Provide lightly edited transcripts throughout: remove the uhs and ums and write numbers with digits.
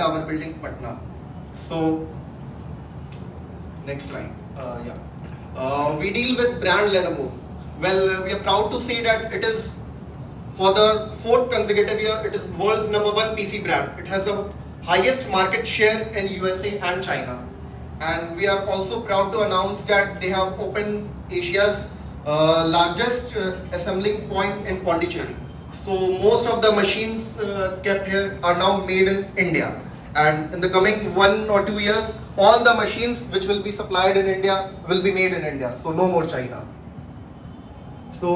Tower Building, Patna. So, next slide. We deal with brand Lenovo. Well, we are proud to say that it is, for the fourth consecutive year, it is world's #1 PC brand. It has the highest market share in USA and China. And we are also proud to announce that they have opened Asia's largest assembling point in Pondicherry. So most of the machines kept here are now made in India. And in the coming 1 or 2 years, all the machines which will be supplied in India will be made in India. So no more China. So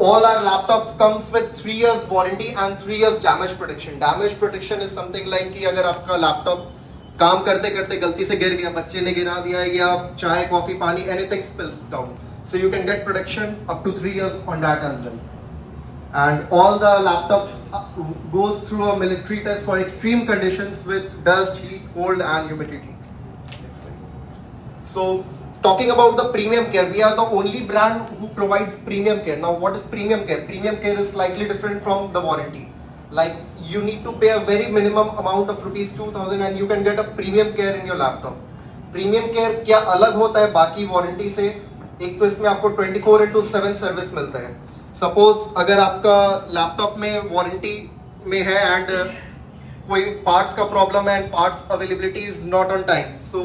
all our laptops comes with 3 years warranty and 3 years damage protection. Damage protection is something like कि अगर आपका laptop काम करते करते गलती से गिर गया, बच्चे ने गिरा दिया या चाय कॉफी पानी anything spills down, so you can get protection up to 3 years on that as well. And all the laptops goes through a military test for extreme conditions with dust, heat, cold and humidity. So talking about the premium care, we are the only brand who provides premium care. Now what is premium care? Premium care is slightly different from the warranty. Like you need to pay a very minimum amount of rupees 2000 and you can get a premium care in your laptop. Premium care क्या अलग होता है बाकी warranty से? एक तो इसमें आपको 24/7 सर्विस मिलता है. सपोज अगर आपका लैपटॉप में वारंटी में है एंड कोई पार्ट्स का प्रॉब्लम है and parts availability is not on time, so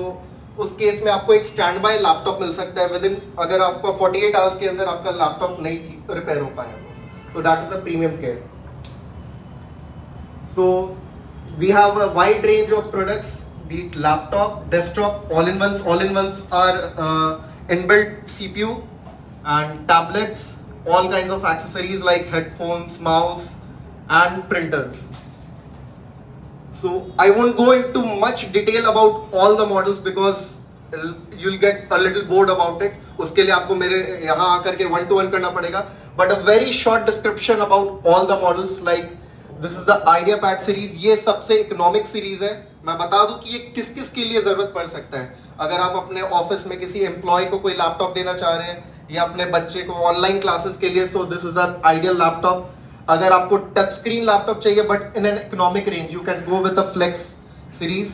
उस केस में आपको एक स्टैंड बाय लैपटॉप मिल सकता है विद इन, अगर आपका 48 आवर्स के अंदर आपका लैपटॉप नहीं रिपेयर हो पाएगा. So that is a premium care. So we have a wide range of products, be it laptop, desktop, all-in-ones. All-in-ones are inbuilt CPU and tablets, all kinds of accessories like headphones, mouse and printers. So I won't go into much detail about all the models because you'll get a little bored about it. उसके लिए आपको मेरे यहाँ आकर के 1-to-1 करना पड़ेगा. But a very short description about all the models, like this is the IdeaPad series. ये सबसे इकोनॉमिक सीरीज है. मैं बता दूं कि ये किस किस के लिए जरूरत पड़ सकता है. अगर आप अपने ऑफिस में किसी एम्प्लॉय को कोई लैपटॉप देना चाह रहे हैं या अपने बच्चे को ऑनलाइन क्लासेस के लिए, so this is an ideal laptop. अगर आपको टच स्क्रीन लैपटॉप चाहिए but in an economic range, you can go with a flex series.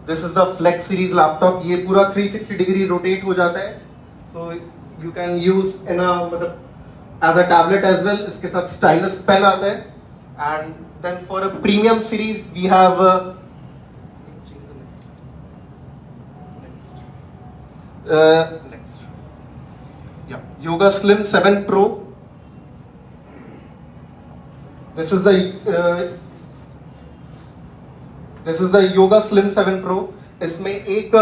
This is a flex series laptop. ये पूरा 360 डिग्री रोटेट हो जाता है, so you can use in a मतलब as a tablet as well. इसके साथ stylus pen आता है. And then for a premium series we have Yoga Slim 7 Pro. This is the Yoga Slim 7 Pro. इसमें एक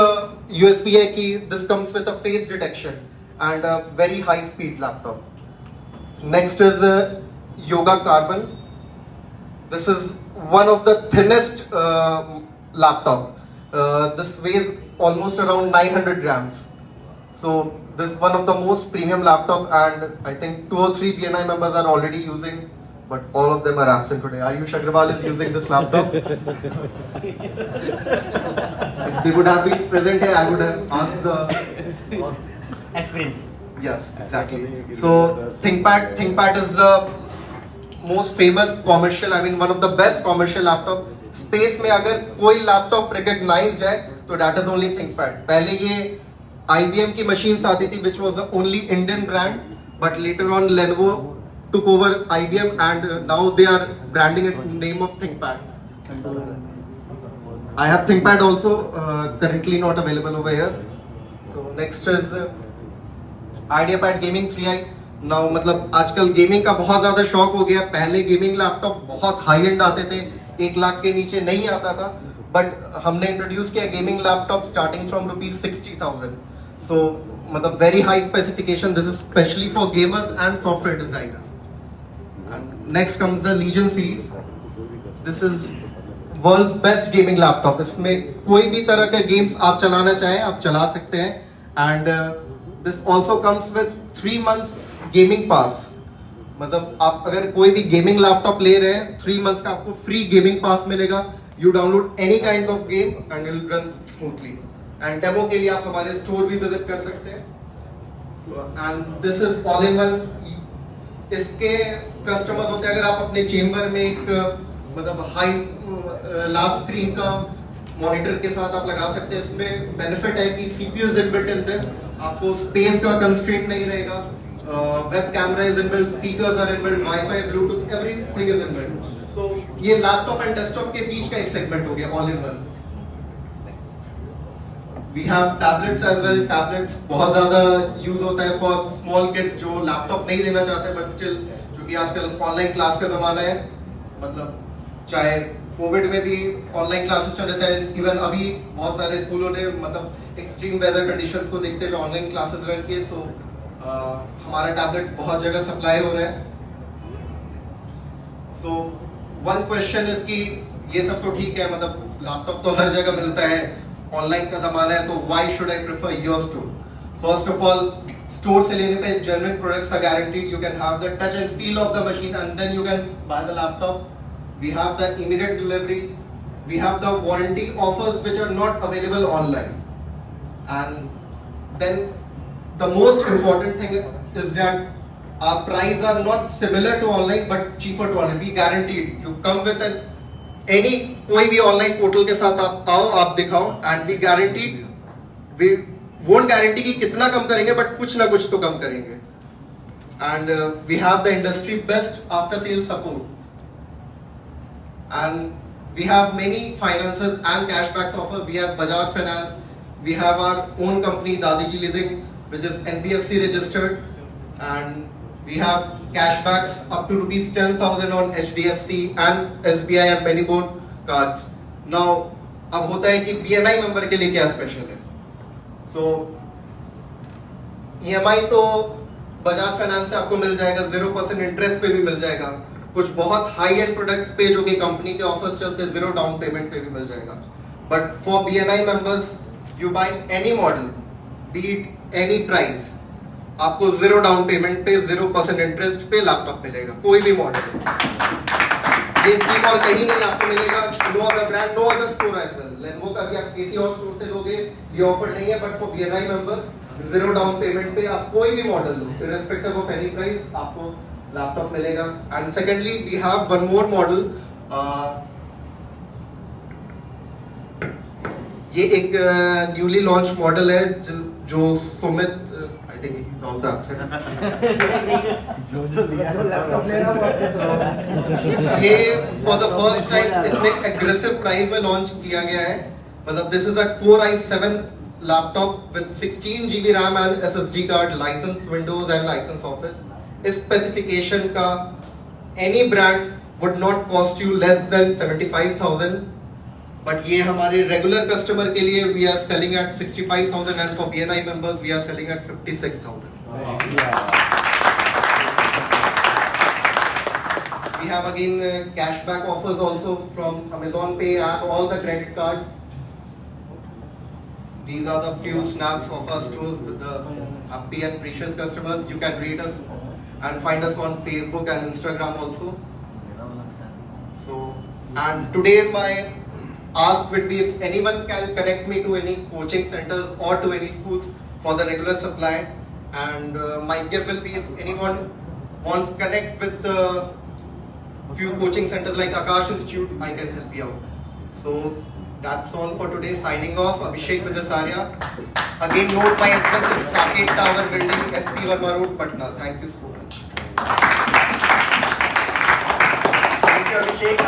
USB है कि this comes with a face detection and a very high speed laptop. Next is Yoga Carbon. This is one of the thinnest laptop. This weighs almost around 900 grams. So this is one of the most premium laptop and I think 2 or 3 BNI members are already using, but all of them are absent today. Ayush Agrawal is using this laptop. If they would have been present here, I would have asked the experience. Yes, exactly. So ThinkPad is the most famous commercial, I mean one of the best commercial laptop. Space में अगर कोई laptop recognized है तो that is only ThinkPad. पहले ये IBM की machines आती थी which was the only Indian brand, but later on Lenovo took over IBM and now they are branding it name of ThinkPad. So, I have ThinkPad also, currently not available over here. So next is IdeaPad Gaming 3i. Now मतलब आजकल gaming का बहुत ज़्यादा शौक हो गया. पहले gaming laptop बहुत हाई एंड आते थे, 1 लाख के नीचे नहीं आता था, बट हमने इंट्रोड्यूस किया gaming laptop starting from ₹60,000. So मतलब very high specification. This is specially for gamers and software designers. And next comes the Legion series. This is world's best gaming laptop. इसमें कोई भी तरह के गेम्स आप चलाना चाहें आप चला सकते हैं. And this also comes with 3 months gaming pass. मतलब आप अगर कोई भी गेमिंग लैपटॉप ले रहे हैं 3 months का आपको फ्री गेमिंग पास मिलेगा. You download any kinds of game and it will run smoothly. And demo के लिए आप हमारे स्टोर भी विजिट कर सकते हैं. And this is all-in-one. इसके कस्टमर्स होते हैं अगर आप अपने चेम्बर में एक मतलब हाई लार्ज स्क्रीन का मॉनिटर के साथ आप लगा सकते हैं। इसमें बेनिफिट है कि CPU is inbuilt in this, आपको स्पेस का कंस्ट्रेंट नहीं रहेगा, web camera is inbuilt, speakers are inbuilt, wifi, bluetooth, everything is inbuilt. So ये लैपटॉप एंड डेस्कटॉप के बीच का एक सेगमेंट हो गया, all in one. We have tablets as well. Tablets बहुत ज़्यादा यूज होता है फॉर स्मॉल किड्स जो लैपटॉप नहीं देना चाहते, बट स्टिल क्योंकि आजकल ऑनलाइन क्लास का ज़माना है, मतलब चाहे कोविड में भी ऑनलाइन क्लासेस चल रहे थे, इवन अभी बहुत सारे स्कूलों ने मतलब एक्सट्रीम वेदर कंडीशंस को देखते हुए ऑनलाइन क्लासेस रन किए। सो हमारा टैबलेट्स बहुत जगह सप्लाई हो रहा है। सो वन क्वेश्चन इज कि ये सब तो ठीक है, मतलब लैपटॉप तो हर जगह मिलता है, ऑनलाइन का जमाना है, तो why should I prefer your store? First of all, store से लेने पे genuine products are guaranteed, you can have the touch and feel of the machine and then you can buy the laptop. We have the immediate delivery, we have the warranty offers which are not available online, and then the most important thing is that our price are not similar to online but cheaper to online. We guaranteed, you come with an any कोई भी online portal के साथ आप आओ, आप दिखाओ, and we guaranteed, we won't guarantee कि कितना कम करेंगे, बट कुछ ना कुछ तो कम करेंगे। And we have the industry best after sale support, and we have many finances and cashbacks offer. We have Bajaj finance, we have our own company दादी जी leasing which is NBFC registered, and we have cashbacks up to rupees 10,000 on HDFC and SBI and many more cards. Now, अब होता है कि BNI member के लिए क्या special है? So, EMI तो बजाज फाइनेंस से आपको मिल जाएगा, 0% इंटरेस्ट पे भी मिल जाएगा, कुछ बहुत हाई एंड प्रोडक्ट्स पे जो कि कंपनी के ऑफर्स चलते हैं 0 डाउन पेमेंट पे भी मिल जाएगा। But for BNI members, you by any model, B it any price, आपको 0 डाउन पेमेंट पे 0% इंटरेस्ट पे लैपटॉप मिलेगा, कोई भी मॉडल है। ये स्कीम और कहीं नहीं आपको मिलेगा, no other brand, no other store as well. Lenovo का भी आप किसी और स्टोर से लोगे, ये ऑफर नहीं है, but for BNI members 0 down payment पे आप कोई भी मॉडल लो, इररिस्पेक्टिव ऑफ एनी प्राइस, आपको लैपटॉप मिलेगा। And secondly, we have one more model, ये एक न्यूली लॉन्च मॉडल है जो Sumit, I think he's also absent. ये for the first time इतने aggressive price में launch किया गया है, मतलब this is a Core i7 laptop with 16 GB RAM and SSD card, license Windows and license Office. इस specification का any brand would not cost you less than 75,000. But ये हमारे रेगुलर कस्टमर के लिए we are selling at 65,000 and for BNI members we are selling at 56,000. We have again cashback offers also from Amazon Pay and all the credit cards. These are the few snaps of our stores with the happy and precious customers. You can rate us and find us on Facebook and Instagram also. So, and today my ask would be if anyone can connect me to any coaching centers or to any schools for the regular supply, and my gift will be if anyone wants connect with few coaching centers like Akash Institute, I can help you out. So that's all for today. Signing off, Abhishek Vidasaria. Again, note my address in Saket Tower Building, SP Verma Road, Patna. Thank you so much. Thank you, Abhishek.